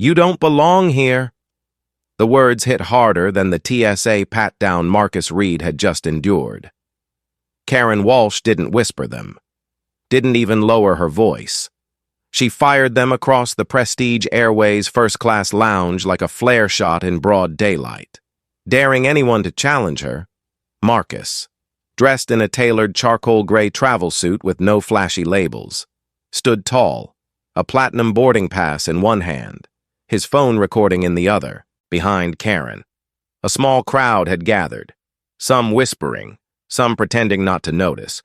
"You don't belong here." The words hit harder than the TSA pat-down Marcus Reed had just endured. Karen Walsh didn't whisper them, didn't even lower her voice. She fired them across the Prestige Airways first-class lounge like a flare shot in broad daylight. Daring anyone to challenge her, Marcus, dressed in a tailored charcoal gray travel suit with no flashy labels, stood tall, a platinum boarding pass in one hand, his phone recording in the other, behind Karen. A small crowd had gathered, some whispering, some pretending not to notice,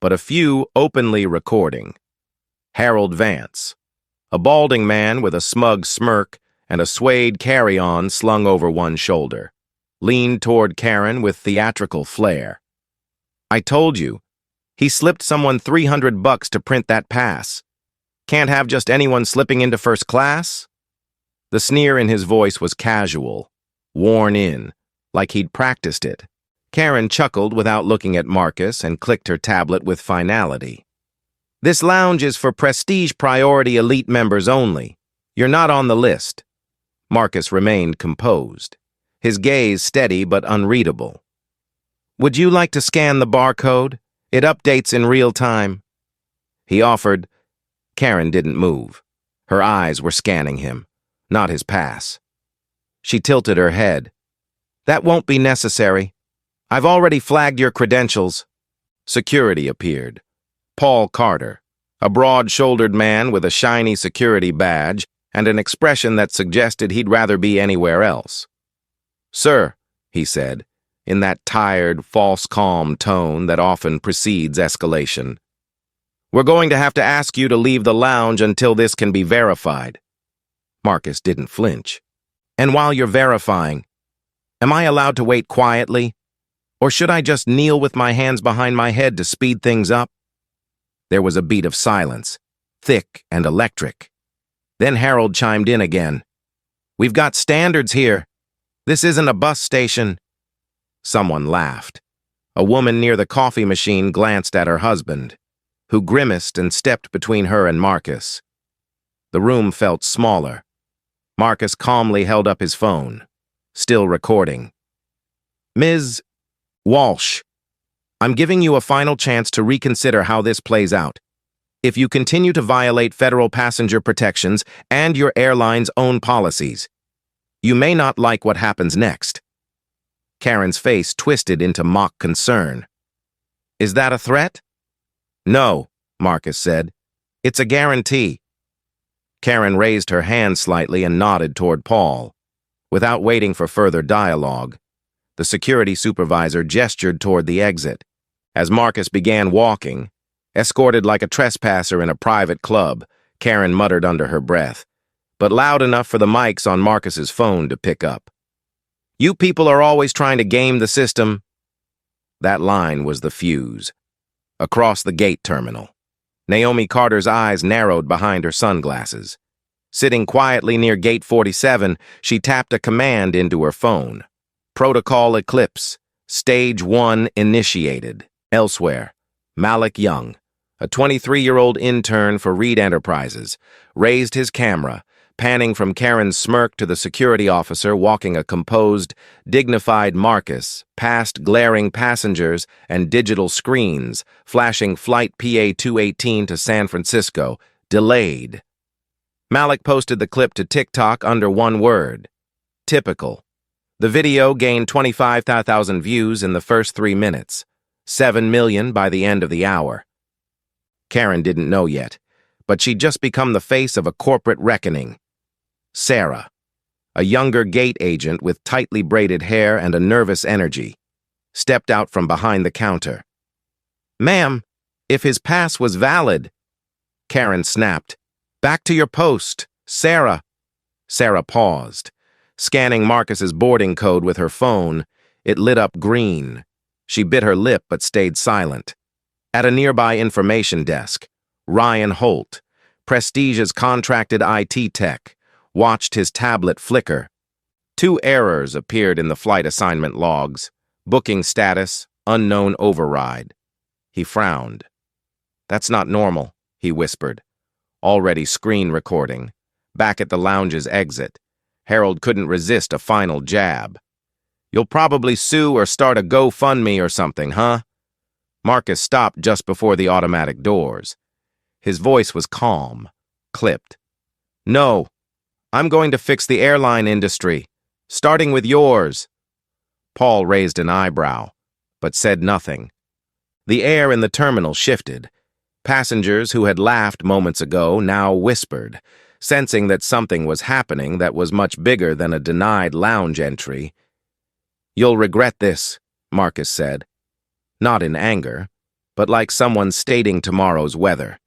but a few openly recording. Harold Vance, a balding man with a smug smirk and a suede carry-on slung over one shoulder, leaned toward Karen with theatrical flair. "I told you, he slipped someone $300 to print that pass. Can't have just anyone slipping into first class?" The sneer in his voice was casual, worn in, like he'd practiced it. Karen chuckled without looking at Marcus and clicked her tablet with finality. "This lounge is for Prestige Priority Elite members only. You're not on the list." Marcus remained composed, his gaze steady but unreadable. "Would you like to scan the barcode? It updates in real time." He offered. Karen didn't move. Her eyes were scanning him, not his pass. She tilted her head. "That won't be necessary. I've already flagged your credentials." Security appeared. Paul Carter, a broad-shouldered man with a shiny security badge and an expression that suggested he'd rather be anywhere else. "Sir," he said, in that tired, false calm tone that often precedes escalation, "we're going to have to ask you to leave the lounge until this can be verified." Marcus didn't flinch. "And while you're verifying, am I allowed to wait quietly? Or should I just kneel with my hands behind my head to speed things up?" There was a beat of silence, thick and electric. Then Harold chimed in again. "We've got standards here. This isn't a bus station." Someone laughed. A woman near the coffee machine glanced at her husband, who grimaced and stepped between her and Marcus. The room felt smaller. Marcus calmly held up his phone, still recording. "Ms. Walsh, I'm giving you a final chance to reconsider how this plays out. If you continue to violate federal passenger protections and your airline's own policies, you may not like what happens next." Karen's face twisted into mock concern. "Is that a threat?" "No," Marcus said. "It's a guarantee." Karen raised her hand slightly and nodded toward Paul. Without waiting for further dialogue, the security supervisor gestured toward the exit. As Marcus began walking, escorted like a trespasser in a private club, Karen muttered under her breath, but loud enough for the mics on Marcus's phone to pick up. "You people are always trying to game the system." That line was the fuse. Across the gate terminal, Naomi Carter's eyes narrowed behind her sunglasses. Sitting quietly near gate 47, she tapped a command into her phone. "Protocol Eclipse. Stage 1 initiated." Elsewhere, Malik Young, a 23-year-old intern for Reed Enterprises, raised his camera, panning from Karen's smirk to the security officer walking a composed, dignified Marcus, past glaring passengers and digital screens, flashing Flight PA-218 to San Francisco, delayed. Malik posted the clip to TikTok under one word: typical. The video gained 25,000 views in the first 3 minutes, 7 million by the end of the hour. Karen didn't know yet, but she'd just become the face of a corporate reckoning. Sarah, a younger gate agent with tightly braided hair and a nervous energy, stepped out from behind the counter. "Ma'am, if his pass was valid..." Karen snapped. "Back to your post, Sarah." Sarah paused, scanning Marcus's boarding code with her phone. It lit up green. She bit her lip but stayed silent. At a nearby information desk, Ryan Holt, Prestige's contracted IT tech, watched his tablet flicker. 2 errors appeared in the flight assignment logs: booking status, unknown override. He frowned. "That's not normal," he whispered, already screen recording, back at the lounge's exit. Harold couldn't resist a final jab. "You'll probably sue or start a GoFundMe or something, huh?" Marcus stopped just before the automatic doors. His voice was calm, clipped. "No, I'm going to fix the airline industry, starting with yours." Paul raised an eyebrow, but said nothing. The air in the terminal shifted. Passengers who had laughed moments ago now whispered, sensing that something was happening that was much bigger than a denied lounge entry. "You'll regret this," Marcus said. Not in anger, but like someone stating tomorrow's weather.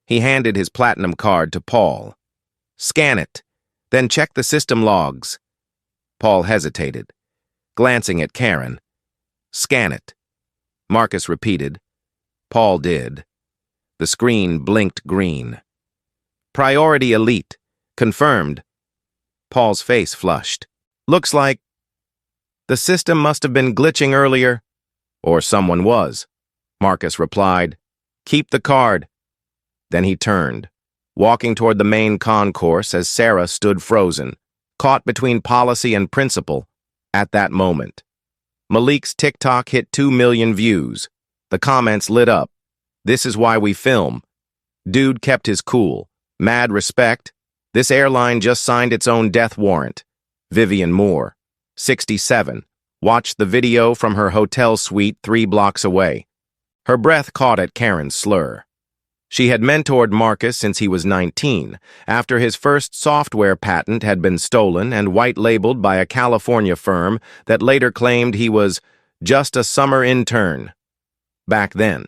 He handed his platinum card to Paul. "Scan it, then check the system logs." Paul hesitated, glancing at Karen. "Scan it." Marcus repeated. Paul did. The screen blinked green. "Priority elite. Confirmed." Paul's face flushed. "Looks like the system must have been glitching earlier." "Or someone was," Marcus replied. "Keep the card." Then he turned, walking toward the main concourse as Sarah stood frozen, caught between policy and principle at that moment. Malik's TikTok hit 2 million views. The comments lit up. "This is why we film." Dude kept his cool. "Mad respect. This airline just signed its own death warrant." Vivian Moore, 67, watched the video from her hotel suite 3 blocks away. Her breath caught at Karen's slur. She had mentored Marcus since he was 19, after his first software patent had been stolen and white-labeled by a California firm that later claimed he was just a summer intern. Back then,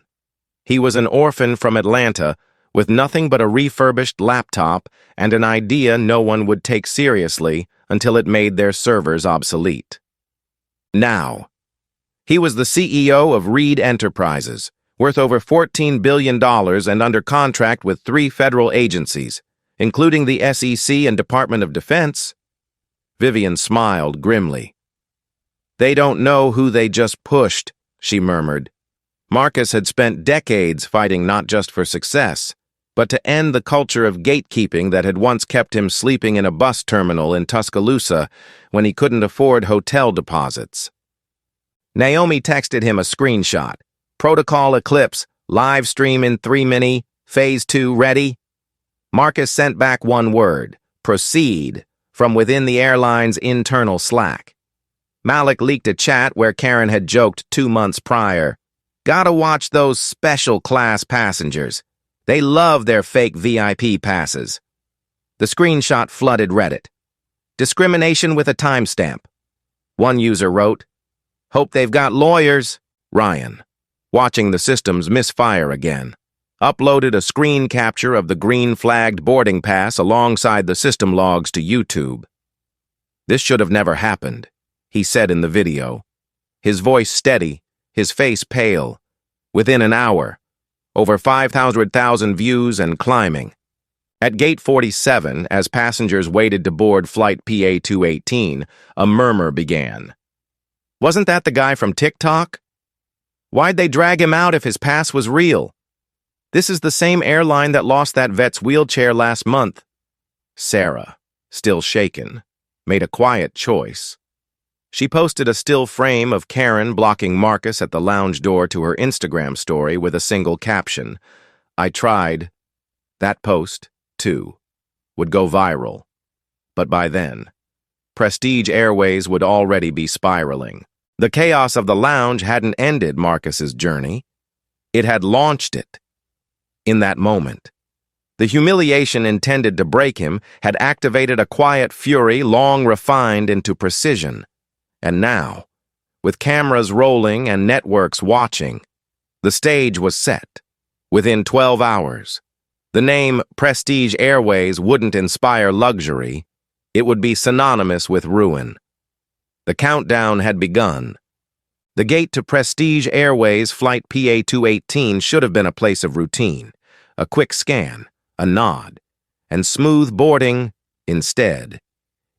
he was an orphan from Atlanta with nothing but a refurbished laptop and an idea no one would take seriously until it made their servers obsolete. Now, he was the CEO of Reed Enterprises, worth over $14 billion and under contract with 3 federal agencies, including the SEC and Department of Defense. Vivian smiled grimly. "They don't know who they just pushed," she murmured. Marcus had spent decades fighting not just for success, but to end the culture of gatekeeping that had once kept him sleeping in a bus terminal in Tuscaloosa when he couldn't afford hotel deposits. Naomi texted him a screenshot. "Protocol Eclipse, live stream in 3 mini, phase 2 ready." Marcus sent back one word, "proceed," from within the airline's internal Slack. Malik leaked a chat where Karen had joked 2 months prior, "Gotta watch those special class passengers. They love their fake VIP passes." The screenshot flooded Reddit. "Discrimination with a timestamp." One user wrote, "Hope they've got lawyers." Ryan, watching the systems misfire again, uploaded a screen capture of the green-flagged boarding pass alongside the system logs to YouTube. "This should have never happened," he said in the video, his voice steady, his face pale. Within an hour, over 500,000 views and climbing. At Gate 47, as passengers waited to board flight PA-218, a murmur began. "Wasn't that the guy from TikTok? Why'd they drag him out if his pass was real? This is the same airline that lost that vet's wheelchair last month." Sarah, still shaken, made a quiet choice. She posted a still frame of Karen blocking Marcus at the lounge door to her Instagram story with a single caption, "I tried." That post, too, would go viral. But by then, Prestige Airways would already be spiraling. The chaos of the lounge hadn't ended Marcus's journey. It had launched it. In that moment, the humiliation intended to break him had activated a quiet fury long refined into precision. And now, with cameras rolling and networks watching, the stage was set. Within 12 hours, the name Prestige Airways wouldn't inspire luxury. It would be synonymous with ruin. The countdown had begun. The gate to Prestige Airways Flight PA-218 should have been a place of routine, a quick scan, a nod, and smooth boarding. Instead,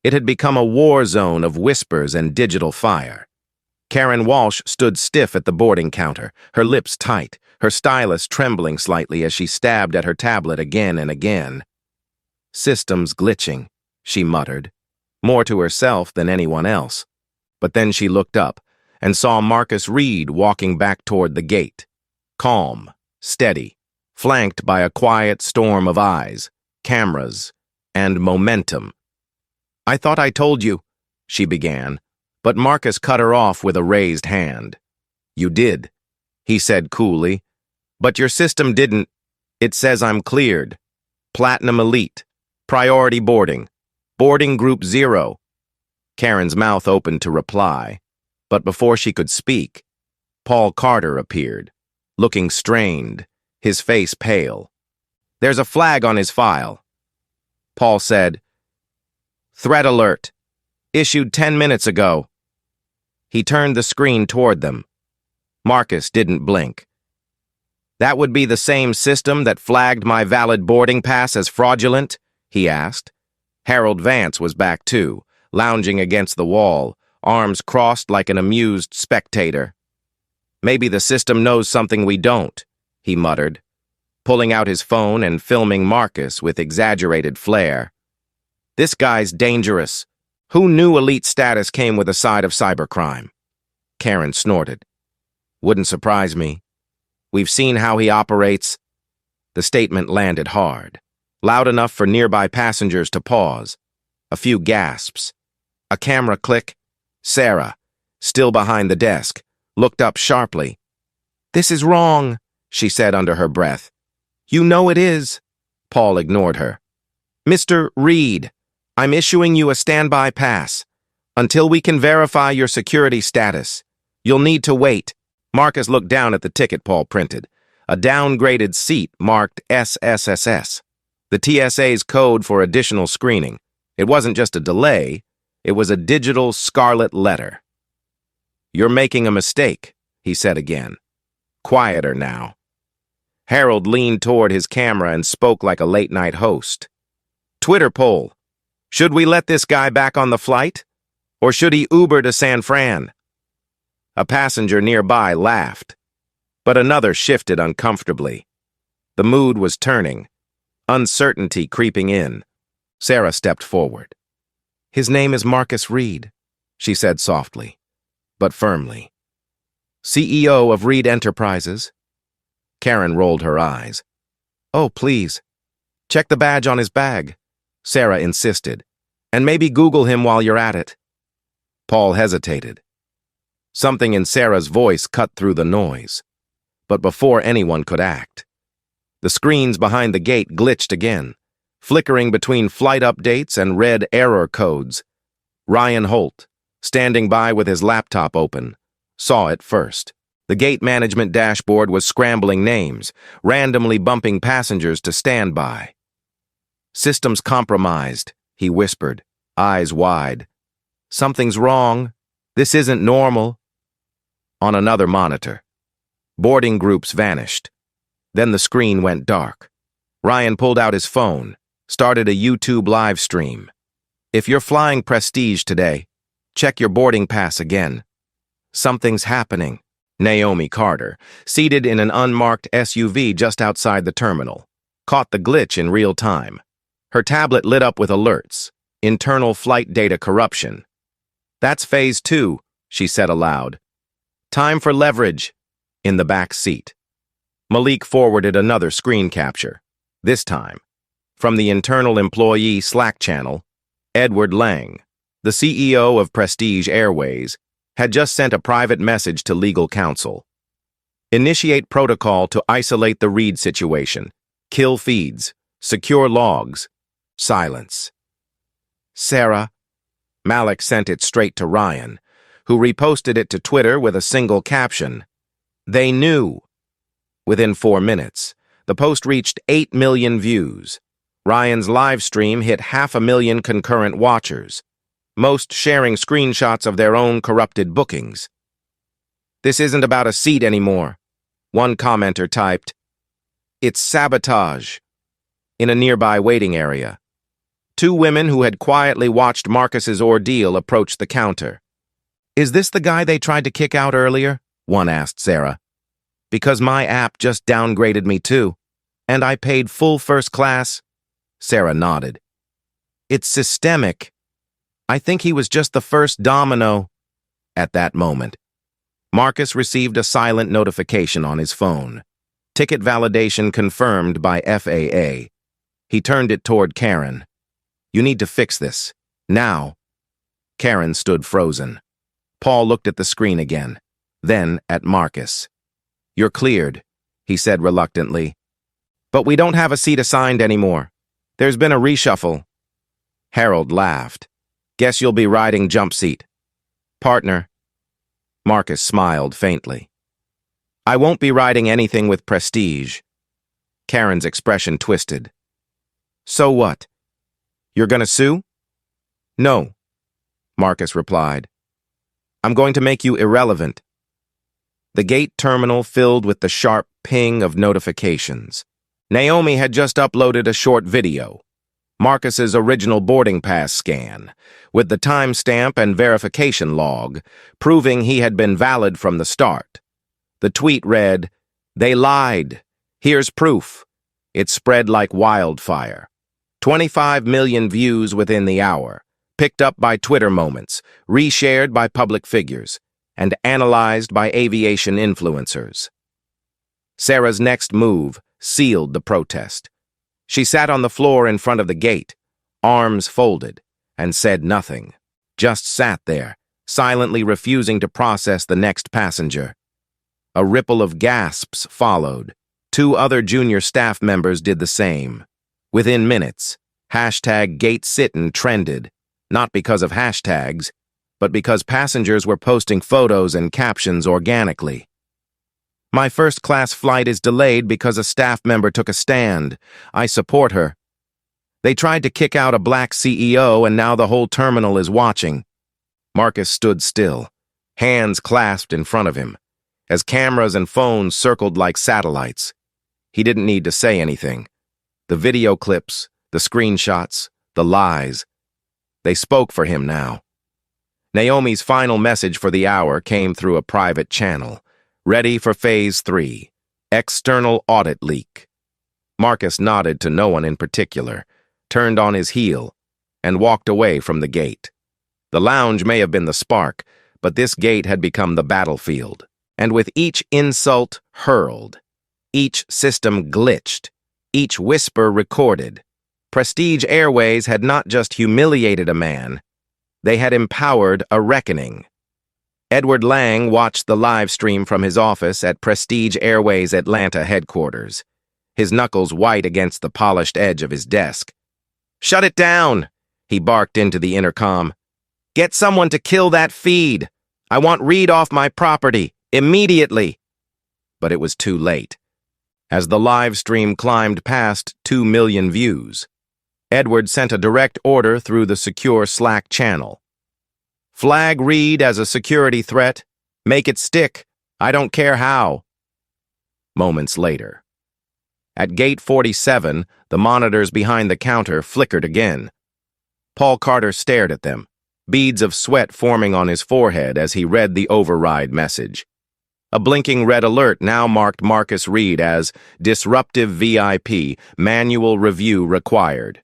it had become a war zone of whispers and digital fire. Karen Walsh stood stiff at the boarding counter, her lips tight, her stylus trembling slightly as she stabbed at her tablet again and again. Systems glitching, she muttered, more to herself than anyone else. But then she looked up and saw Marcus Reed walking back toward the gate, calm, steady, flanked by a quiet storm of eyes, cameras, and momentum. "I thought I told you," she began, but Marcus cut her off with a raised hand. "You did," he said coolly, "but your system didn't. It says I'm cleared. Platinum Elite. Priority boarding. Boarding Group 0. Karen's mouth opened to reply, but before she could speak, Paul Carter appeared, looking strained, his face pale. "There's a flag on his file." Paul said, "Threat alert. Issued 10 minutes ago." He turned the screen toward them. Marcus didn't blink. "That would be the same system that flagged my valid boarding pass as fraudulent?" he asked. Harold Vance was back too, lounging against the wall, arms crossed like an amused spectator. "Maybe the system knows something we don't," he muttered, pulling out his phone and filming Marcus with exaggerated flair. "This guy's dangerous. Who knew elite status came with a side of cybercrime?" Karen snorted. "Wouldn't surprise me. We've seen how he operates." The statement landed hard, loud enough for nearby passengers to pause. A few gasps. A camera click. Sarah, still behind the desk, looked up sharply. "This is wrong," she said under her breath. "You know it is." Paul ignored her. "Mr. Reed, I'm issuing you a standby pass. Until we can verify your security status, you'll need to wait." Marcus looked down at the ticket Paul printed, a downgraded seat marked SSSS, the TSA's code for additional screening. It wasn't just a delay, it was a digital scarlet letter. "You're making a mistake," he said again. Quieter now. Harold leaned toward his camera and spoke like a late-night host. "Twitter poll. Should we let this guy back on the flight? Or should he Uber to San Fran?" A passenger nearby laughed, but another shifted uncomfortably. The mood was turning, uncertainty creeping in. Sarah stepped forward. "His name is Marcus Reed," she said softly, but firmly. "CEO of Reed Enterprises." Karen rolled her eyes. "Oh, please. Check the badge on his bag," Sarah insisted, "and maybe Google him while you're at it." Paul hesitated. Something in Sarah's voice cut through the noise, but before anyone could act, the screens behind the gate glitched again, flickering between flight updates and red error codes. Ryan Holt, standing by with his laptop open, saw it first. The gate management dashboard was scrambling names, randomly bumping passengers to standby. "Systems compromised," he whispered, eyes wide. "Something's wrong. This isn't normal." On another monitor, boarding groups vanished. Then the screen went dark. Ryan pulled out his phone, started a YouTube live stream. "If you're flying Prestige today, check your boarding pass again. Something's happening." Naomi Carter, seated in an unmarked SUV just outside the terminal, caught the glitch in real time. Her tablet lit up with alerts. Internal flight data corruption. "That's phase 2, she said aloud. "Time for leverage." In the back seat, Malik forwarded another screen capture. This time, from the internal employee Slack channel, Edward Lang, the CEO of Prestige Airways, had just sent a private message to legal counsel. "Initiate protocol to isolate the Reed situation. Kill feeds. Secure logs." Silence. "Sarah." Malik sent it straight to Ryan, who reposted it to Twitter with a single caption. "They knew." Within 4 minutes, the post reached 8 million views. Ryan's live stream hit 500,000 concurrent watchers, most sharing screenshots of their own corrupted bookings. "This isn't about a seat anymore," one commenter typed. "It's sabotage." In a nearby waiting area, 2 women who had quietly watched Marcus's ordeal approached the counter. "Is this the guy they tried to kick out earlier?" one asked Sarah. "Because my app just downgraded me too, and I paid full first class." Sarah nodded. It's systemic. I think he was just the first domino. At that moment, Marcus received a silent notification on his phone. Ticket validation confirmed by FAA. He turned it toward Karen. You need to fix this. Now. Karen stood frozen. Paul looked at the screen again, then at Marcus. You're cleared, he said reluctantly. But we don't have a seat assigned anymore. There's been a reshuffle. Harold laughed. Guess you'll be riding jump seat. Partner. Marcus smiled faintly. I won't be riding anything with prestige. Karen's expression twisted. So what? You're gonna sue? No, Marcus replied. I'm going to make you irrelevant. The gate terminal filled with the sharp ping of notifications. Naomi had just uploaded a short video, Marcus's original boarding pass scan, with the timestamp and verification log, proving he had been valid from the start. The tweet read, "They lied. Here's proof." It spread like wildfire. 25 million views within the hour, picked up by Twitter moments, reshared by public figures, and analyzed by aviation influencers. Sarah's next move sealed the protest. She sat on the floor in front of the gate, arms folded, and said nothing. Just sat there, silently refusing to process the next passenger. A ripple of gasps followed. 2 other junior staff members did the same. Within minutes, #GateSittin trended, not because of hashtags, but because passengers were posting photos and captions organically. My first-class flight is delayed because a staff member took a stand. I support her. They tried to kick out a black CEO and now the whole terminal is watching. Marcus stood still, hands clasped in front of him, as cameras and phones circled like satellites. He didn't need to say anything. The video clips, the screenshots, the lies. They spoke for him now. Naomi's final message for the hour came through a private channel. Ready for Phase 3. External audit leak. Marcus nodded to no one in particular, turned on his heel, and walked away from the gate. The lounge may have been the spark, but this gate had become the battlefield. And with each insult hurled, each system glitched, each whisper recorded, Prestige Airways had not just humiliated a man, they had empowered a reckoning. Edward Lang watched the live stream from his office at Prestige Airways Atlanta headquarters, his knuckles white against the polished edge of his desk. "Shut it down," he barked into the intercom. "Get someone to kill that feed. I want Reed off my property, immediately." But it was too late. As the live stream climbed past 2 million views, Edward sent a direct order through the secure Slack channel. "Flag Reed as a security threat. Make it stick. I don't care how." Moments later. At gate 47, the monitors behind the counter flickered again. Paul Carter stared at them, beads of sweat forming on his forehead as he read the override message. A blinking red alert now marked Marcus Reed as disruptive VIP, manual review required.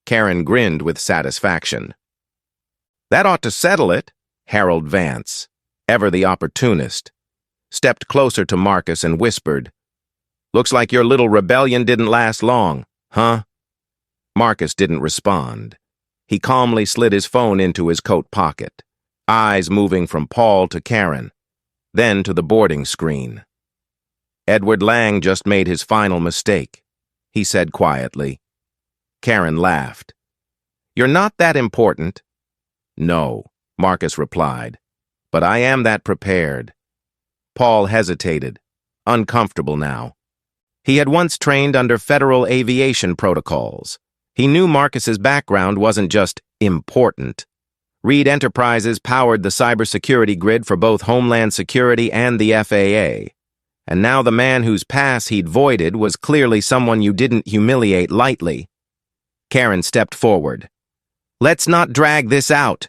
Karen grinned with satisfaction. "That ought to settle it." Harold Vance, ever the opportunist, stepped closer to Marcus and whispered, "Looks like your little rebellion didn't last long, huh?" Marcus didn't respond. He calmly slid his phone into his coat pocket, eyes moving from Paul to Karen, then to the boarding screen. "Edward Lang just made his final mistake," he said quietly. Karen laughed. "You're not that important." "No," Marcus replied, "but I am that prepared." Paul hesitated, uncomfortable now. He had once trained under federal aviation protocols. He knew Marcus's background wasn't just important. Reed Enterprises powered the cybersecurity grid for both Homeland Security and the FAA. And now the man whose pass he'd voided was clearly someone you didn't humiliate lightly. Karen stepped forward. "Let's not drag this out.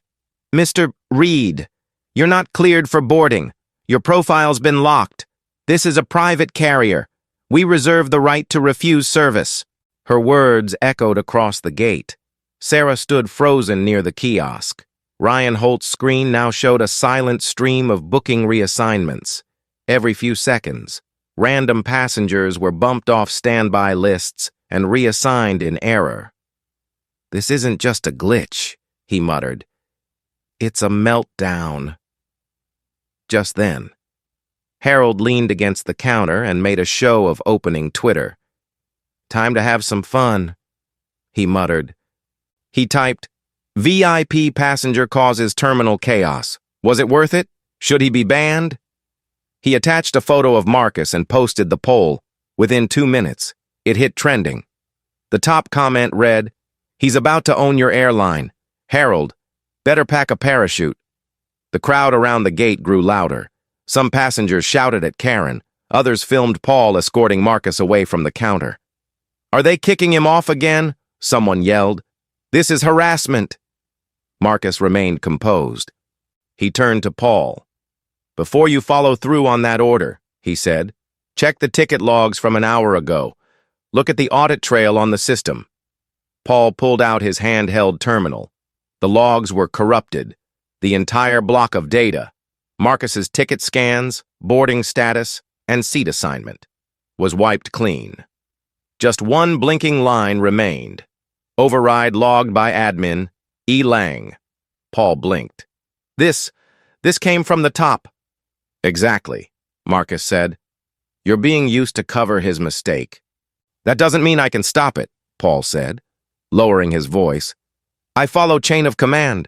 Mr. Reed, you're not cleared for boarding. Your profile's been locked. This is a private carrier. We reserve the right to refuse service." Her words echoed across the gate, Sarah stood frozen near the kiosk. Ryan Holt's screen now showed a silent stream of booking reassignments. Every few seconds, random passengers were bumped off standby lists and reassigned in error. "This isn't just a glitch," he muttered. "It's a meltdown." Just then, Harold leaned against the counter and made a show of opening Twitter. "Time to have some fun," he muttered. He typed, "VIP passenger causes terminal chaos. Was it worth it? Should he be banned?" He attached a photo of Marcus and posted the poll. Within 2 minutes, it hit trending. The top comment read, "He's about to own your airline. Harold, better pack a parachute." The crowd around the gate grew louder. Some passengers shouted at Karen. Others filmed Paul escorting Marcus away from the counter. "Are they kicking him off again?" someone yelled. "This is harassment." Marcus remained composed. He turned to Paul. "Before you follow through on that order," he said, "check the ticket logs from an hour ago. Look at the audit trail on the system." Paul pulled out his handheld terminal. The logs were corrupted. The entire block of data, Marcus's ticket scans, boarding status, and seat assignment, was wiped clean. Just one blinking line remained. "Override logged by admin, E. Lang." Paul blinked. This came from the top." "Exactly," Marcus said. "You're being used to cover his mistake." "That doesn't mean I can stop it," Paul said, lowering his voice. "I follow chain of command."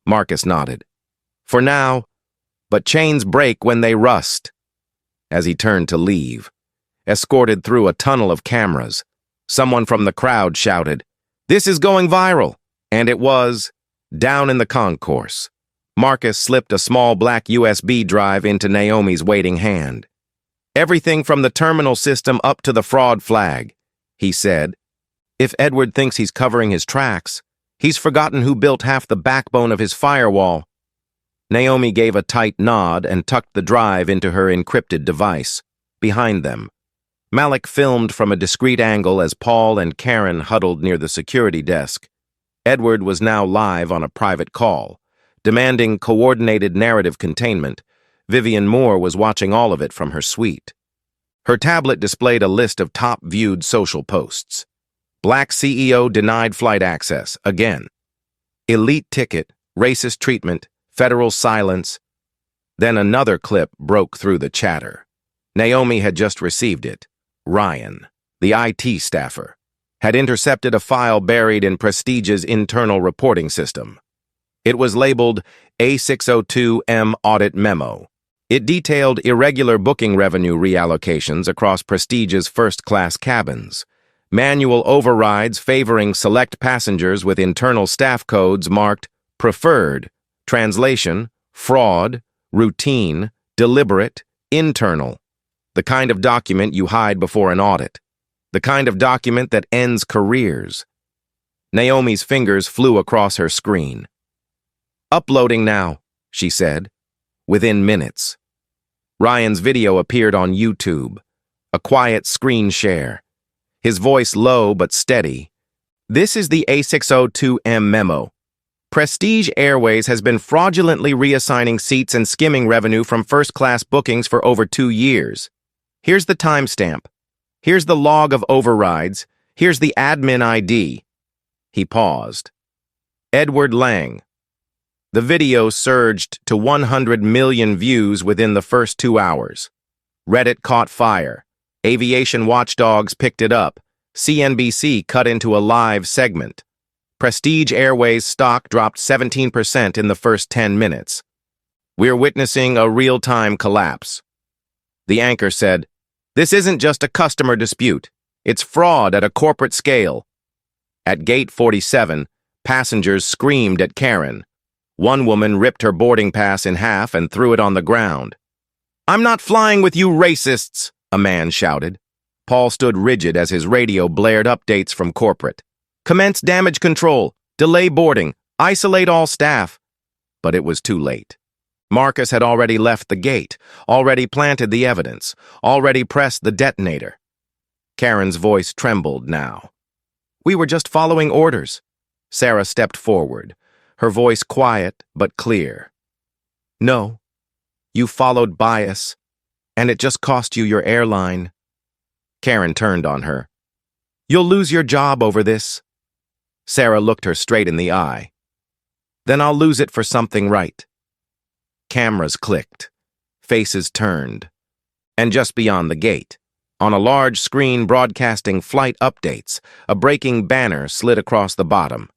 Marcus nodded. "For now, but chains break when they rust." As he turned to leave, escorted through a tunnel of cameras, someone from the crowd shouted, "This is going viral!" And it was. Down in the concourse, Marcus slipped a small black USB drive into Naomi's waiting hand. "Everything from the terminal system up to the fraud flag," he said. "If Edward thinks he's covering his tracks, he's forgotten who built half the backbone of his firewall." Naomi gave a tight nod and tucked the drive into her encrypted device. Behind them, Malik filmed from a discreet angle as Paul and Karen huddled near the security desk. Edward was now live on a private call. Demanding coordinated narrative containment, Vivian Moore was watching all of it from her suite. Her tablet displayed a list of top-viewed social posts. Black CEO denied flight access, again. Elite ticket, racist treatment, federal silence. Then another clip broke through the chatter. Naomi had just received it. Ryan, the IT staffer, had intercepted a file buried in Prestige's internal reporting system. It was labeled A602M Audit Memo. It detailed irregular booking revenue reallocations across Prestige's first-class cabins, manual overrides favoring select passengers with internal staff codes marked Preferred, Translation, Fraud, Routine, Deliberate, Internal. The kind of document you hide before an audit. The kind of document that ends careers. Naomi's fingers flew across her screen. "Uploading now," she said. Within minutes. Ryan's video appeared on YouTube. A quiet screen share. His voice low but steady. "This is the A602M memo. Prestige Airways has been fraudulently reassigning seats and skimming revenue from first-class bookings for over 2 years. Here's the timestamp. Here's the log of overrides. Here's the admin ID." He paused. Edward Lang. The video surged to 100 million views within the first 2 hours. Reddit caught fire. Aviation watchdogs picked it up. CNBC cut into a live segment. Prestige Airways stock dropped 17% in the first 10 minutes. "We're witnessing a real-time collapse." The anchor said, "This isn't just a customer dispute. It's fraud at a corporate scale." At Gate 47, passengers screamed at Karen. One woman ripped her boarding pass in half and threw it on the ground. "I'm not flying with you racists," a man shouted. Paul stood rigid as his radio blared updates from corporate. "Commence damage control, delay boarding, isolate all staff." But it was too late. Marcus had already left the gate, already planted the evidence, already pressed the detonator. Karen's voice trembled now. "We were just following orders." Sarah stepped forward, her voice quiet but clear. No, you followed bias, and it just cost you your airline. Karen turned on her. You'll lose your job over this. Sarah looked her straight in the eye. Then I'll lose it for something right. Cameras clicked. Faces turned. And just beyond the gate, on a large screen broadcasting flight updates, a breaking banner slid across the bottom.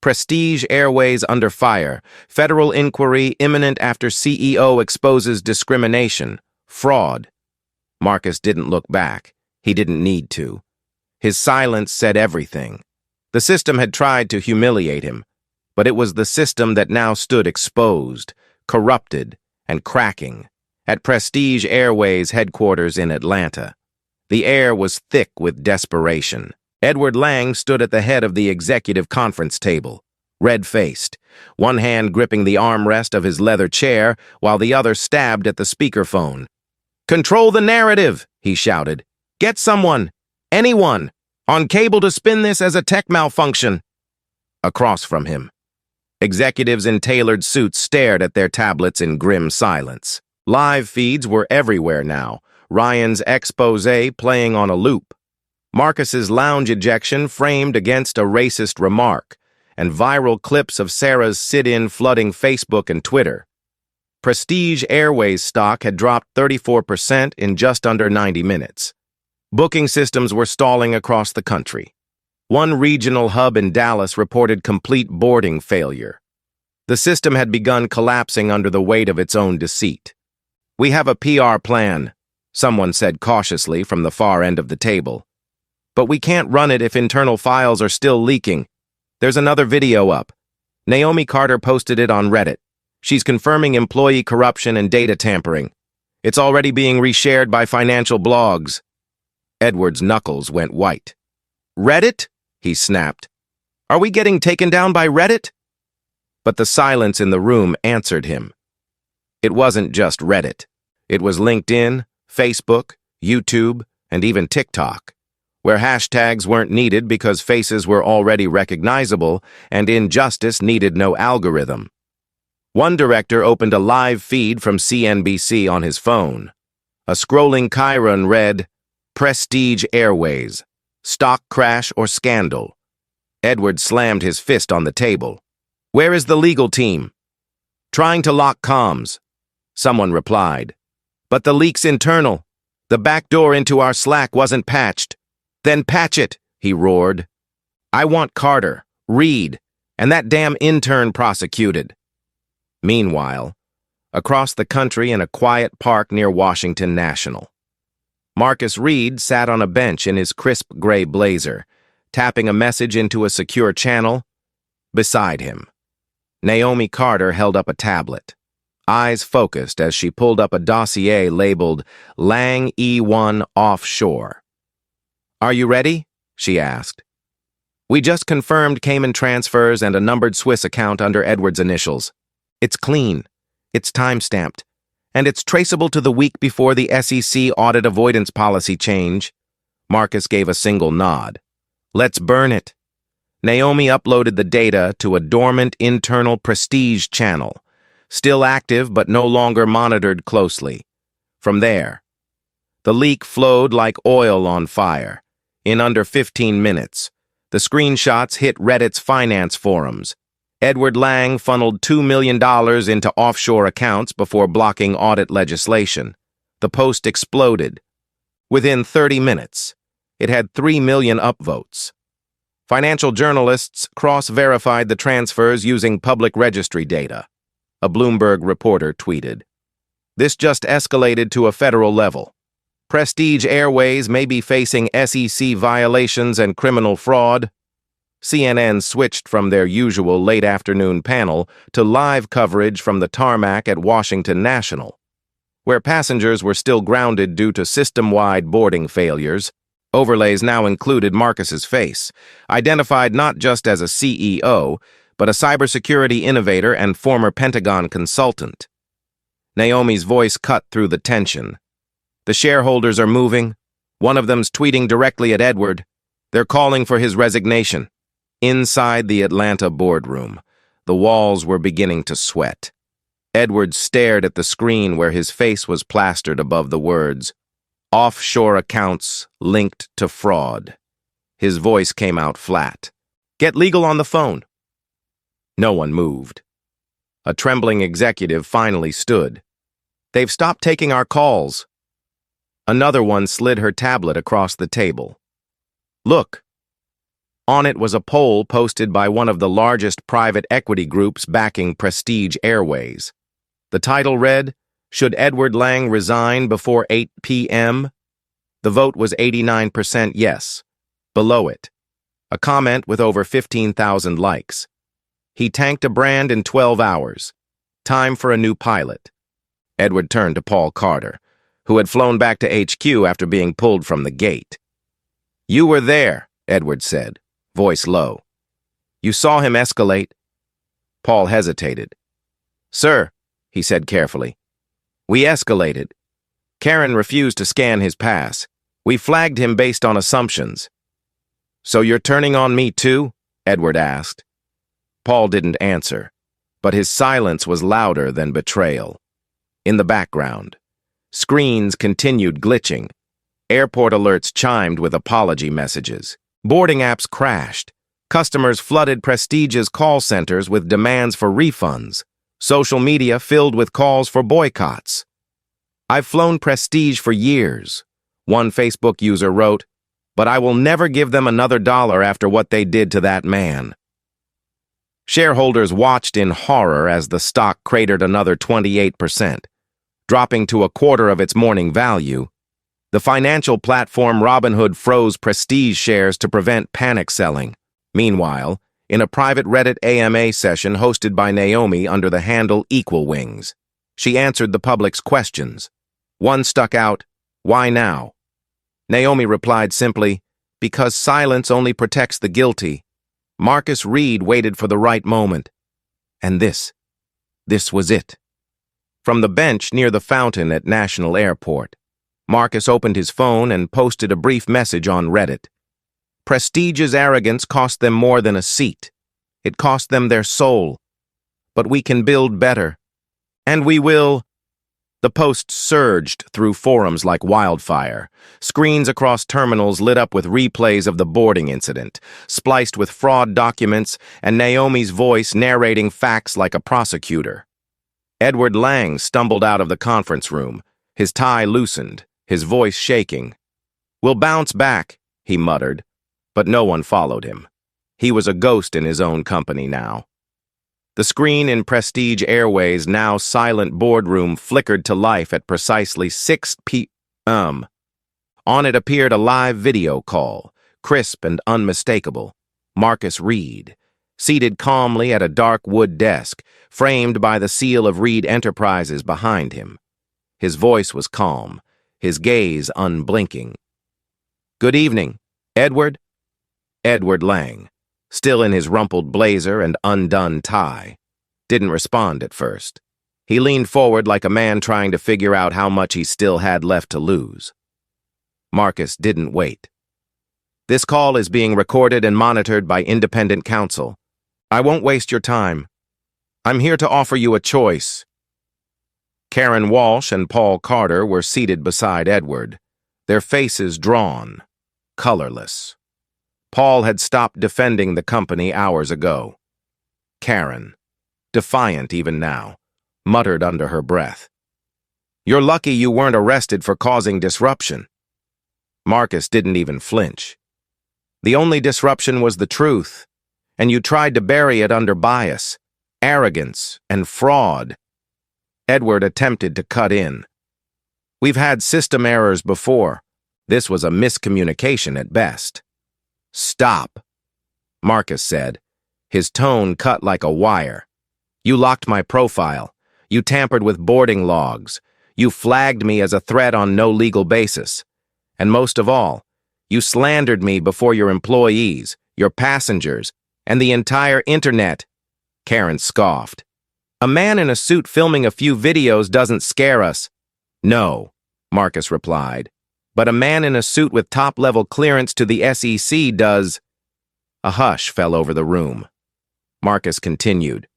Prestige Airways under fire. Federal inquiry imminent after CEO exposes discrimination. Fraud. Marcus didn't look back. He didn't need to. His silence said everything. The system had tried to humiliate him, but it was the system that now stood exposed, corrupted, and cracking. At Prestige Airways headquarters in Atlanta, the air was thick with desperation. Edward Lang stood at the head of the executive conference table, red-faced, one hand gripping the armrest of his leather chair while the other stabbed at the speakerphone. "Control the narrative," he shouted. "Get someone, anyone, on cable to spin this as a tech malfunction." Across from him, executives in tailored suits stared at their tablets in grim silence. Live feeds were everywhere now, Ryan's exposé playing on a loop, Marcus's lounge ejection framed against a racist remark, and viral clips of Sarah's sit-in flooding Facebook and Twitter. Prestige Airways stock had dropped 34% in just under 90 minutes. Booking systems were stalling across the country. One regional hub in Dallas reported complete boarding failure. The system had begun collapsing under the weight of its own deceit. "We have a PR plan," someone said cautiously from the far end of the table. "But we can't run it if internal files are still leaking. There's another video up. Naomi Carter posted it on Reddit. She's confirming employee corruption and data tampering. It's already being reshared by financial blogs." Edward's knuckles went white. "Reddit?" he snapped. "Are we getting taken down by Reddit?" But the silence in the room answered him. It wasn't just Reddit. It was LinkedIn, Facebook, YouTube, and even TikTok, where hashtags weren't needed because faces were already recognizable and injustice needed no algorithm. One director opened a live feed from CNBC on his phone. A scrolling chyron read, "Prestige Airways, stock crash or scandal." Edward slammed his fist on the table. "Where is the legal team?" "Trying to lock comms," someone replied. "But the leak's internal. The back door into our Slack wasn't patched." "Then patch it," he roared. "I want Carter, Reed, and that damn intern prosecuted." Meanwhile, across the country in a quiet park near Washington National, Marcus Reed sat on a bench in his crisp gray blazer, tapping a message into a secure channel. Beside him, Naomi Carter held up a tablet, eyes focused as she pulled up a dossier labeled Lang E1 Offshore. "Are you ready?" she asked. "We just confirmed Cayman transfers and a numbered Swiss account under Edward's initials. It's clean, it's time-stamped, and it's traceable to the week before the SEC audit avoidance policy change." Marcus gave a single nod. "Let's burn it." Naomi uploaded the data to a dormant internal Prestige channel, still active but no longer monitored closely. From there, the leak flowed like oil on fire. In under 15 minutes, the screenshots hit Reddit's finance forums. Edward Lang funneled $2 million into offshore accounts before blocking audit legislation. The post exploded. Within 30 minutes, it had 3 million upvotes. Financial journalists cross-verified the transfers using public registry data. A Bloomberg reporter tweeted, "This just escalated to a federal level. Prestige Airways may be facing SEC violations and criminal fraud." CNN switched from their usual late-afternoon panel to live coverage from the tarmac at Washington National, where passengers were still grounded due to system-wide boarding failures. Overlays now included Marcus's face, identified not just as a CEO, but a cybersecurity innovator and former Pentagon consultant. Naomi's voice cut through the tension. "The shareholders are moving. One of them's tweeting directly at Edward. They're calling for his resignation." Inside the Atlanta boardroom, the walls were beginning to sweat. Edward stared at the screen where his face was plastered above the words, "Offshore accounts linked to fraud." His voice came out flat. "Get legal on the phone." No one moved. A trembling executive finally stood. "They've stopped taking our calls." Another one slid her tablet across the table. "Look." On it was a poll posted by one of the largest private equity groups backing Prestige Airways. The title read, "Should Edward Lang resign before 8 p.m.?" The vote was 89% yes. Below it, a comment with over 15,000 likes. "He tanked a brand in 12 hours. Time for a new pilot." Edward turned to Paul Carter, who had flown back to HQ after being pulled from the gate. "You were there," Edward said, voice low. "You saw him escalate?" Paul hesitated. "Sir," he said carefully, "we escalated. Karen refused to scan his pass. We flagged him based on assumptions." "So you're turning on me too?" Edward asked. Paul didn't answer, but his silence was louder than betrayal. In the background, screens continued glitching. Airport alerts chimed with apology messages. Boarding apps crashed. Customers flooded Prestige's call centers with demands for refunds. Social media filled with calls for boycotts. "I've flown Prestige for years," one Facebook user wrote, "but I will never give them another dollar after what they did to that man." Shareholders watched in horror as the stock cratered another 28%, dropping to a quarter of its morning value. The financial platform Robinhood froze Prestige shares to prevent panic selling. Meanwhile, in a private Reddit AMA session hosted by Naomi under the handle Equal Wings, she answered the public's questions. One stuck out, "Why now?" Naomi replied simply, "Because silence only protects the guilty." Marcus Reed waited for the right moment. And this was it. From the bench near the fountain at National Airport, Marcus opened his phone and posted a brief message on Reddit. "Prestige's arrogance cost them more than a seat. It cost them their soul. But we can build better. And we will." The post surged through forums like wildfire. Screens across terminals lit up with replays of the boarding incident, spliced with fraud documents and Naomi's voice narrating facts like a prosecutor. Edward Lang stumbled out of the conference room, his tie loosened, his voice shaking. "We'll bounce back," he muttered, but no one followed him. He was a ghost in his own company now. The screen in Prestige Airways' now silent boardroom flickered to life at precisely 6 p.m. On it appeared a live video call, crisp and unmistakable. Marcus Reed, seated calmly at a dark wood desk, framed by the seal of Reed Enterprises behind him. His voice was calm, his gaze unblinking. "Good evening, Edward." Edward Lang, still in his rumpled blazer and undone tie, didn't respond at first. He leaned forward like a man trying to figure out how much he still had left to lose. Marcus didn't wait. "This call is being recorded and monitored by independent counsel. I won't waste your time. I'm here to offer you a choice." Karen Walsh and Paul Carter were seated beside Edward, their faces drawn, colorless. Paul had stopped defending the company hours ago. Karen, defiant even now, muttered under her breath, "You're lucky you weren't arrested for causing disruption." Marcus didn't even flinch. "The only disruption was the truth, and you tried to bury it under bias, arrogance, and fraud." Edward attempted to cut in. "We've had system errors before. This was a miscommunication at best." "Stop," Marcus said, his tone cut like a wire. "You locked my profile. You tampered with boarding logs. You flagged me as a threat on no legal basis. And most of all, you slandered me before your employees, your passengers, and the entire internet." Karen scoffed. "A man in a suit filming a few videos doesn't scare us." "No," Marcus replied, "but a man in a suit with top-level clearance to the SEC does." A hush fell over the room. Marcus continued.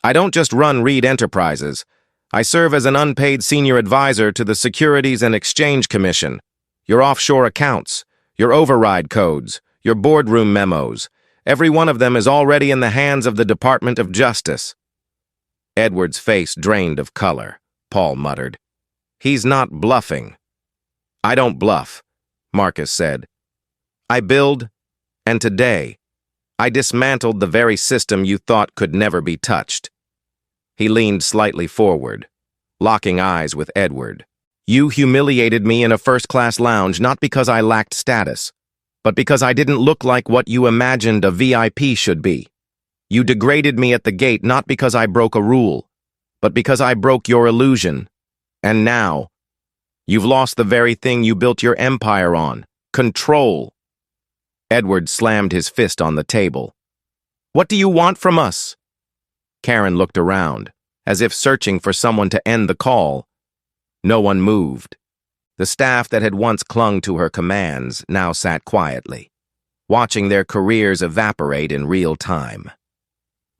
I don't just run Reed Enterprises. I serve as an unpaid senior advisor to the Securities and Exchange Commission. Your offshore accounts, your override codes, your boardroom memos. Every one of them is already in the hands of the Department of Justice. Edward's face drained of color. Paul muttered. He's not bluffing. I don't bluff, Marcus said. I build, and today, I dismantled the very system you thought could never be touched. He leaned slightly forward, locking eyes with Edward. You humiliated me in a first-class lounge not because I lacked status, but because I didn't look like what you imagined a VIP should be. You degraded me at the gate not because I broke a rule, but because I broke your illusion. And now, you've lost the very thing you built your empire on, control. Edward slammed his fist on the table. What do you want from us? Karen looked around, as if searching for someone to end the call. No one moved. The staff that had once clung to her commands now sat quietly, watching their careers evaporate in real time.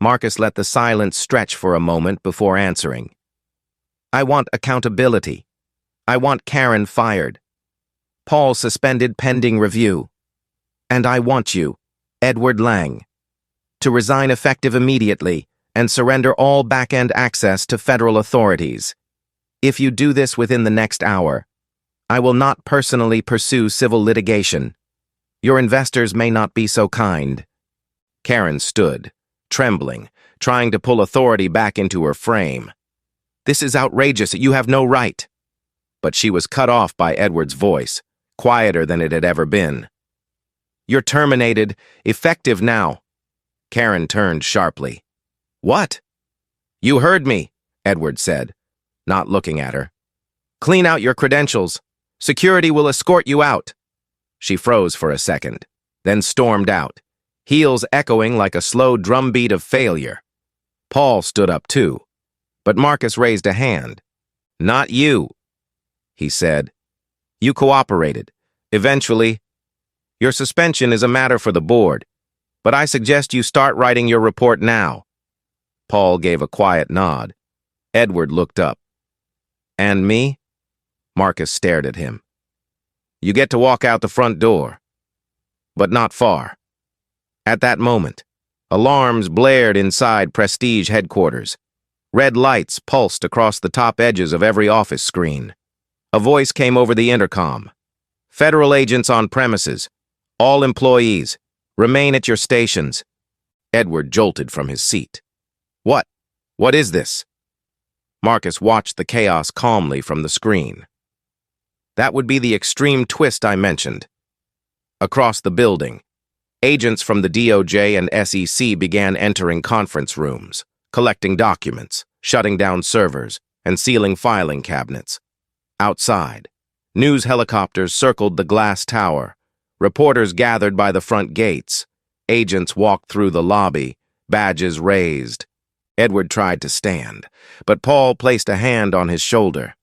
Marcus let the silence stretch for a moment before answering. I want accountability. I want Karen fired. Paul suspended pending review. And I want you, Edward Lang, to resign effective immediately and surrender all back-end access to federal authorities. If you do this within the next hour, I will not personally pursue civil litigation. Your investors may not be so kind. Karen stood, trembling, trying to pull authority back into her frame. This is outrageous. You have no right. But she was cut off by Edward's voice, quieter than it had ever been. You're terminated, effective now. Karen turned sharply. What? You heard me, Edward said, not looking at her. Clean out your credentials. Security will escort you out. She froze for a second, then stormed out, heels echoing like a slow drumbeat of failure. Paul stood up too, but Marcus raised a hand. Not you, he said. You cooperated. Eventually, your suspension is a matter for the board, but I suggest you start writing your report now. Paul gave a quiet nod. Edward looked up. And me? Marcus stared at him. You get to walk out the front door, but not far. At that moment, alarms blared inside Prestige headquarters. Red lights pulsed across the top edges of every office screen. A voice came over the intercom. Federal agents on premises. All employees, remain at your stations. Edward jolted from his seat. What? What is this? Marcus watched the chaos calmly from the screen. That would be the extreme twist I mentioned. Across the building, agents from the DOJ and SEC began entering conference rooms, collecting documents, shutting down servers, and sealing filing cabinets. Outside, news helicopters circled the glass tower. Reporters gathered by the front gates. Agents walked through the lobby, badges raised. Edward tried to stand, but Paul placed a hand on his shoulder.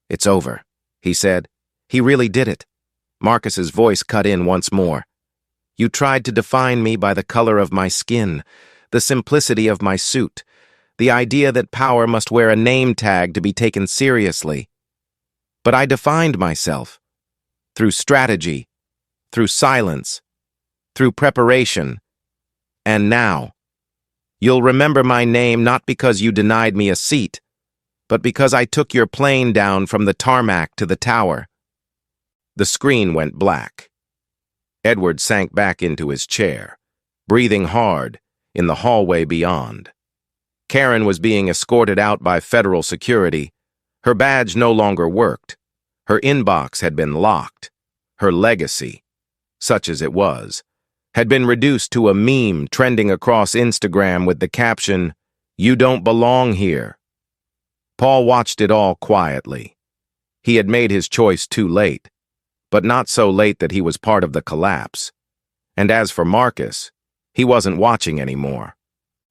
It's over, he said. He really did it. Marcus's voice cut in once more. You tried to define me by the color of my skin, the simplicity of my suit, the idea that power must wear a name tag to be taken seriously. But I defined myself. Through strategy, through silence, through preparation, and now. You'll remember my name not because you denied me a seat, but because I took your plane down from the tarmac to the tower. The screen went black. Edward sank back into his chair, breathing hard, in the hallway beyond. Karen was being escorted out by federal security. Her badge no longer worked. Her inbox had been locked. Her legacy, such as it was, had been reduced to a meme trending across Instagram with the caption, "You don't belong here." Paul watched it all quietly. He had made his choice too late, but not so late that he was part of the collapse. And as for Marcus, he wasn't watching anymore.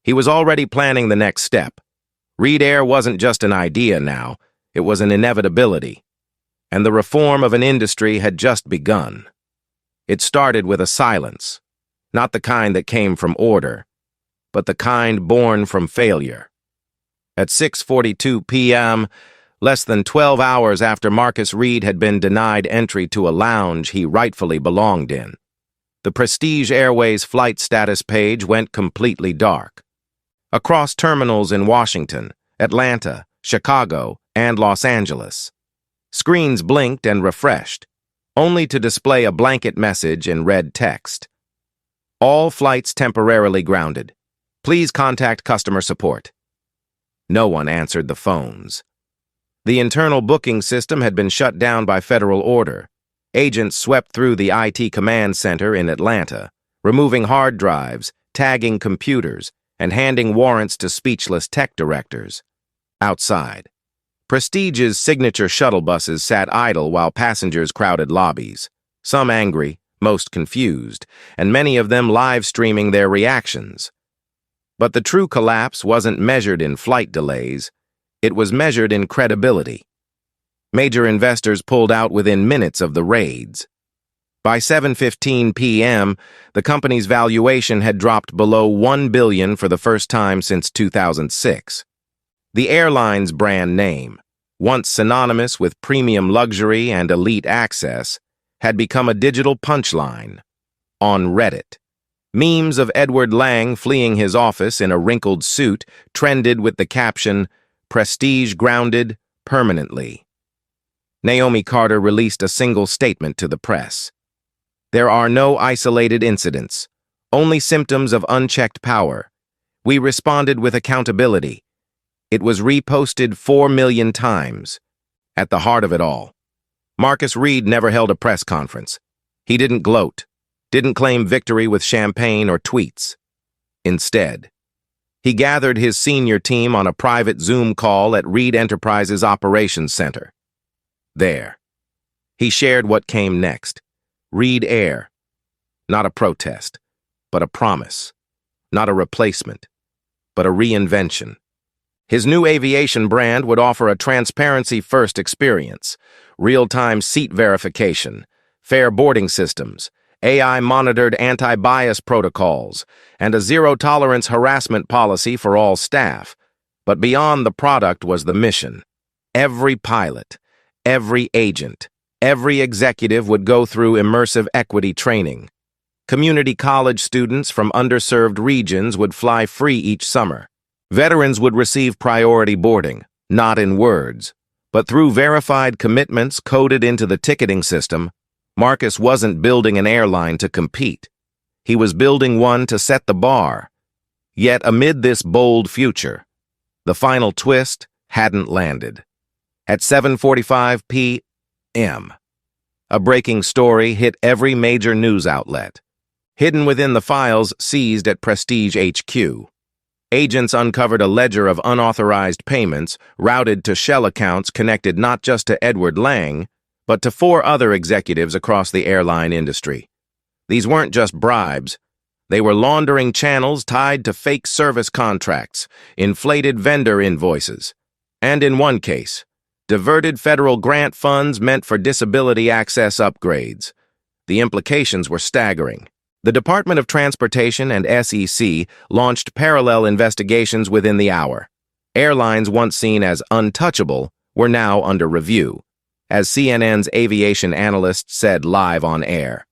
He was already planning the next step. Reed Air wasn't just an idea now, it was an inevitability. And the reform of an industry had just begun. It started with a silence. Not the kind that came from order, but the kind born from failure. At 6:42 p.m., less than 12 hours after Marcus Reed had been denied entry to a lounge he rightfully belonged in, the Prestige Airways flight status page went completely dark. Across terminals in Washington, Atlanta, Chicago, and Los Angeles, screens blinked and refreshed, only to display a blanket message in red text. All flights temporarily grounded. Please contact customer support. No one answered the phones. The internal booking system had been shut down by federal order. Agents swept through the IT command center in Atlanta, removing hard drives, tagging computers, and handing warrants to speechless tech directors. Outside, Prestige's signature shuttle buses sat idle while passengers crowded lobbies, some angry, most confused, and many of them live-streaming their reactions. But the true collapse wasn't measured in flight delays. It was measured in credibility. Major investors pulled out within minutes of the raids. By 7:15 p.m., the company's valuation had dropped below $1 billion for the first time since 2006. The Airline's brand name, once synonymous with premium luxury and elite access, had become a digital punchline. On Reddit, memes of Edward Lang fleeing his office in a wrinkled suit trended with the caption, "Prestige grounded permanently." Naomi Carter released a single statement to the press. "There are no isolated incidents, only symptoms of unchecked power. We responded with accountability." It was reposted 4 million times. At the heart of it all, Marcus Reed never held a press conference. He didn't gloat, didn't claim victory with champagne or tweets. Instead, he gathered his senior team on a private Zoom call at Reed Enterprises Operations Center. There, he shared what came next. Reed Air. Not a protest, but a promise. Not a replacement, but a reinvention. His new aviation brand would offer a transparency-first experience, real-time seat verification, fair boarding systems, AI-monitored anti-bias protocols, and a zero-tolerance harassment policy for all staff. But beyond the product was the mission. Every pilot, every agent, every executive would go through immersive equity training. Community college students from underserved regions would fly free each summer. Veterans would receive priority boarding, not in words, but through verified commitments coded into the ticketing system. Marcus wasn't building an airline to compete. He was building one to set the bar. Yet amid this bold future, the final twist hadn't landed. At 7:45 p.m., a breaking story hit every major news outlet. Hidden within the files seized at Prestige HQ, agents uncovered a ledger of unauthorized payments routed to shell accounts connected not just to Edward Lang, but to 4 other executives across the airline industry. These weren't just bribes. They were laundering channels tied to fake service contracts, inflated vendor invoices, and in one case, diverted federal grant funds meant for disability access upgrades. The implications were staggering. The Department of Transportation and SEC launched parallel investigations within the hour. Airlines once seen as untouchable were now under review, as CNN's aviation analyst said live on air.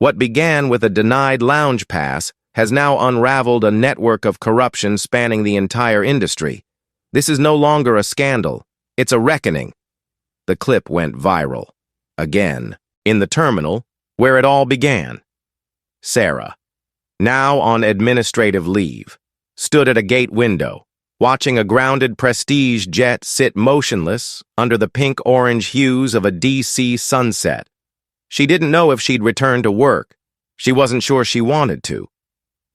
What began with a denied lounge pass has now unraveled a network of corruption spanning the entire industry. This is no longer a scandal. It's a reckoning. The clip went viral. Again, in the terminal, where it all began. Sarah, now on administrative leave, stood at a gate window, watching a grounded Prestige jet sit motionless under the pink-orange hues of a DC sunset. She didn't know if she'd return to work. She wasn't sure she wanted to.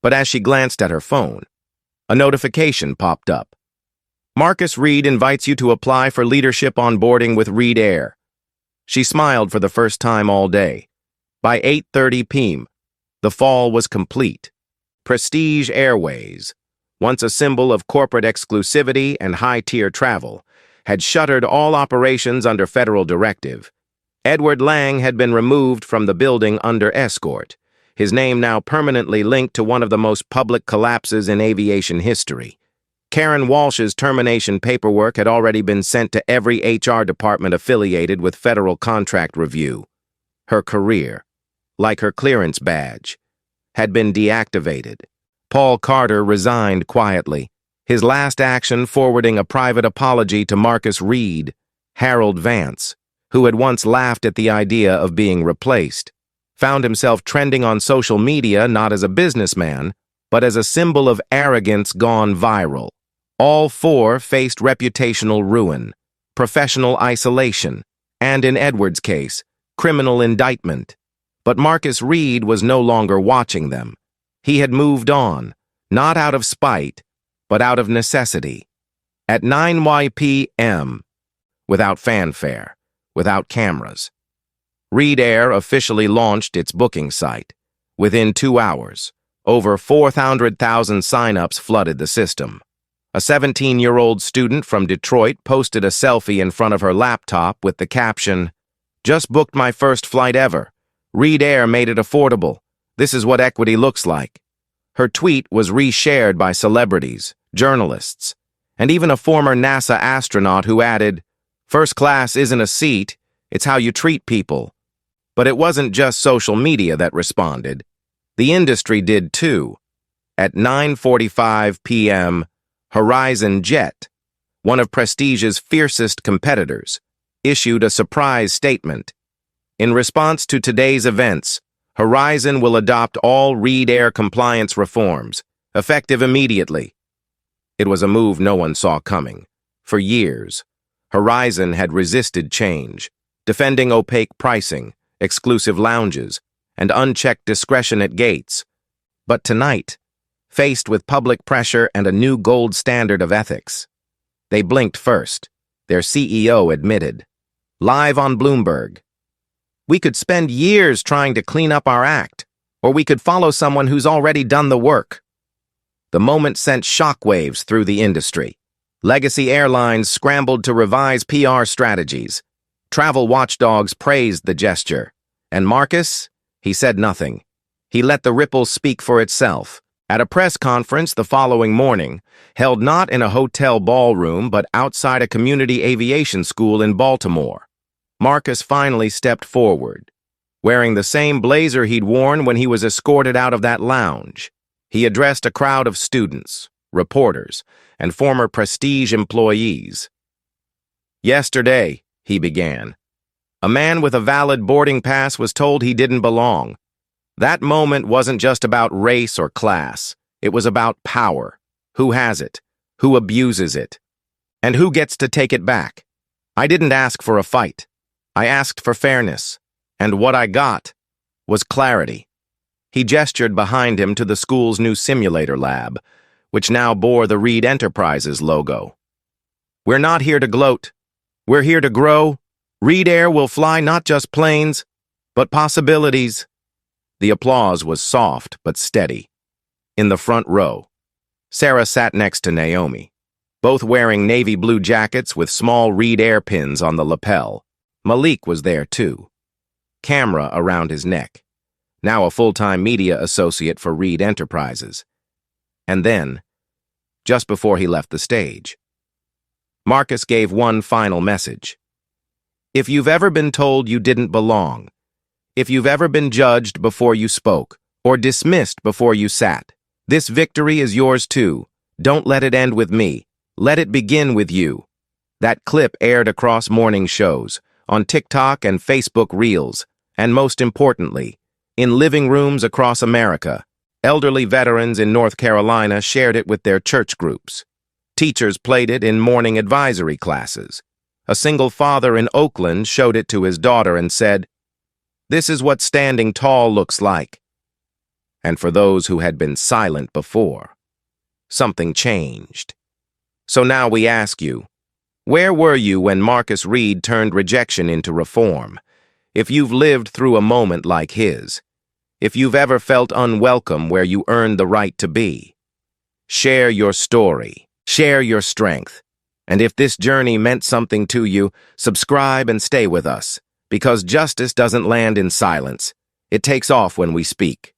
But as she glanced at her phone, a notification popped up. Marcus Reed invites you to apply for leadership onboarding with Reed Air. She smiled for the first time all day. By 8:30 p.m., the fall was complete. Prestige Airways, once a symbol of corporate exclusivity and high-tier travel, had shuttered all operations under federal directive. Edward Lang had been removed from the building under escort, his name now permanently linked to one of the most public collapses in aviation history. Karen Walsh's termination paperwork had already been sent to every HR department affiliated with Federal Contract Review. Her career, like her clearance badge, had been deactivated. Paul Carter resigned quietly, his last action forwarding a private apology to Marcus Reed, Harold Vance, who had once laughed at the idea of being replaced, found himself trending on social media not as a businessman, but as a symbol of arrogance gone viral. All four faced reputational ruin, professional isolation, and in Edward's case, criminal indictment. But Marcus Reed was no longer watching them. He had moved on, not out of spite, but out of necessity. At 9 p.m., without fanfare, without cameras, Reed Air officially launched its booking site. Within 2 hours, over 400,000 sign-ups flooded the system. A 17-year-old student from Detroit posted a selfie in front of her laptop with the caption, "Just booked my first flight ever. Reed Air made it affordable. This is what equity looks like." Her tweet was reshared by celebrities, journalists, and even a former NASA astronaut who added, "First class isn't a seat, it's how you treat people." But it wasn't just social media that responded. The industry did too. At 9:45 p.m., Horizon Jet, one of Prestige's fiercest competitors, issued a surprise statement. In response to today's events, Horizon will adopt all Reed Air compliance reforms, effective immediately. It was a move no one saw coming. For years, Horizon had resisted change, defending opaque pricing, exclusive lounges, and unchecked discretion at gates. But tonight, faced with public pressure and a new gold standard of ethics, they blinked first, their CEO admitted. Live on Bloomberg, "We could spend years trying to clean up our act, or we could follow someone who's already done the work." The moment sent shockwaves through the industry. Legacy airlines scrambled to revise PR strategies. Travel watchdogs praised the gesture. And Marcus? He said nothing. He let the ripple speak for itself. At a press conference the following morning, held not in a hotel ballroom but outside a community aviation school in Baltimore, Marcus finally stepped forward, wearing the same blazer he'd worn when he was escorted out of that lounge. He addressed a crowd of students, reporters, and former Prestige employees. "Yesterday," he began, "a man with a valid boarding pass was told he didn't belong. That moment wasn't just about race or class. It was about power. Who has it? Who abuses it? And who gets to take it back? I didn't ask for a fight. I asked for fairness. And what I got was clarity." He gestured behind him to the school's new simulator lab, which now bore the Reed Enterprises logo. "We're not here to gloat. We're here to grow. Reed Air will fly not just planes, but possibilities." The applause was soft but steady. In the front row, Sarah sat next to Naomi, both wearing navy blue jackets with small Reed Air pins on the lapel. Malik was there too, camera around his neck, now a full-time media associate for Reed Enterprises. And then, just before he left the stage, Marcus gave one final message. "If you've ever been told you didn't belong, if you've ever been judged before you spoke, or dismissed before you sat, this victory is yours too. Don't let it end with me. Let it begin with you." That clip aired across morning shows, on TikTok and Facebook Reels, and most importantly, in living rooms across America. Elderly veterans in North Carolina shared it with their church groups. Teachers played it in morning advisory classes. A single father in Oakland showed it to his daughter and said, "This is what standing tall looks like." And for those who had been silent before, something changed. So now we ask you, where were you when Marcus Reed turned rejection into reform? If you've lived through a moment like his, if you've ever felt unwelcome where you earned the right to be, share your story, share your strength. And if this journey meant something to you, subscribe and stay with us, because justice doesn't land in silence. It takes off when we speak.